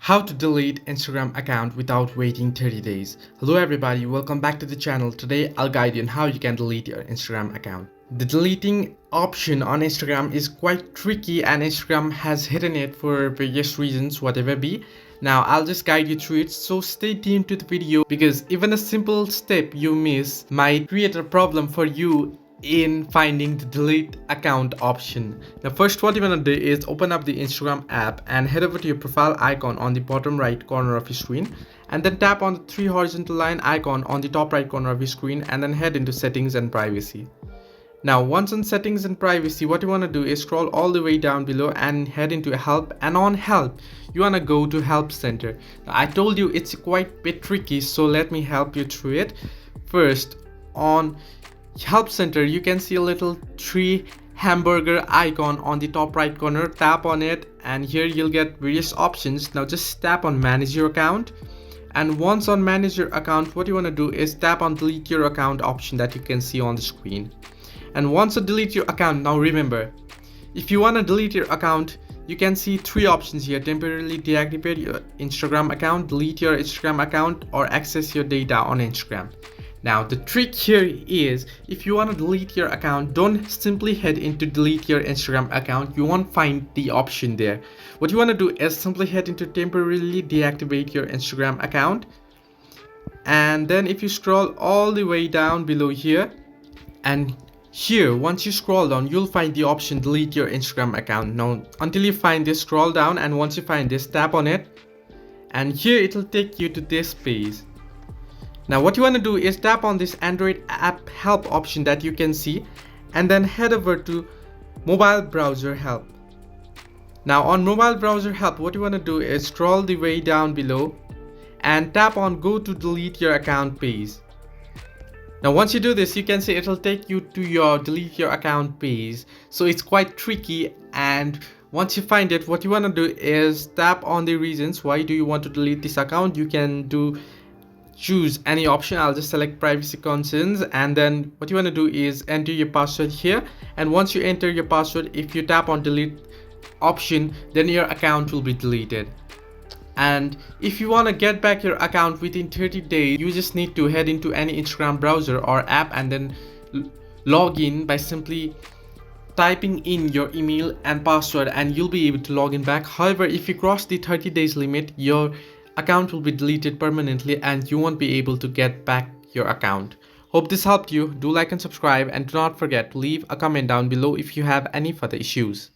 How to delete Instagram account without waiting 30 days. Hello everybody, welcome back to the channel. Today I'll guide you on how you can delete your Instagram account. The deleting option on Instagram is quite tricky and Instagram has hidden it for various reasons, whatever be. Now I'll just guide you through it, so stay tuned to the video because even a simple step you miss might create a problem for you in finding the delete account option. Now first, what you want to do is open up the Instagram app and head over to your profile icon on the bottom right corner of your screen, and then tap on the three horizontal line icon on the top right corner of your screen, and then head into settings and privacy. Now once on settings and privacy, what you want to do is scroll all the way down below and head into help, and on help you want to go to help center. Now, I told you it's quite bit tricky, so let me help you through it. First, on help center you can see a little tree hamburger icon on the top right corner. Tap on it and here you'll get various options. Now just tap on manage your account, and once on manage your account, what you want to do is tap on delete your account option that you can see on the screen. And once you delete your account, now remember, if you want to delete your account, you can see three options here: temporarily deactivate your Instagram account, delete your Instagram account, or access your data on Instagram. Now the trick here is, if you want to delete your account, don't simply head into delete your Instagram account. You won't find the option there. What you want to do is simply head into temporarily deactivate your Instagram account, and then if you scroll all the way down below here, and here once you scroll down you'll find the option delete your Instagram account. Now until you find this, scroll down, and once you find this, tap on it, and here it'll take you to this page. Now what you want to do is tap on this Android app help option that you can see, and then head over to mobile browser help. Now on mobile browser help, what you want to do is scroll the way down below and tap on go to delete your account page. Now once you do this, you can see it'll take you to your delete your account page. So it's quite tricky, and once you find it, what you want to do is tap on the reasons why do you want to delete this account. You can choose any option. I'll just select privacy concerns, and then what you want to do is enter your password here, and once you enter your password, if you tap on delete option, then your account will be deleted. And if you want to get back your account within 30 days, you just need to head into any Instagram browser or app and then log in by simply typing in your email and password, and you'll be able to log in back. However, if you cross the 30 days limit, your account will be deleted permanently and you won't be able to get back your account. Hope this helped you. Do like and subscribe, and do not forget to leave a comment down below if you have any further issues.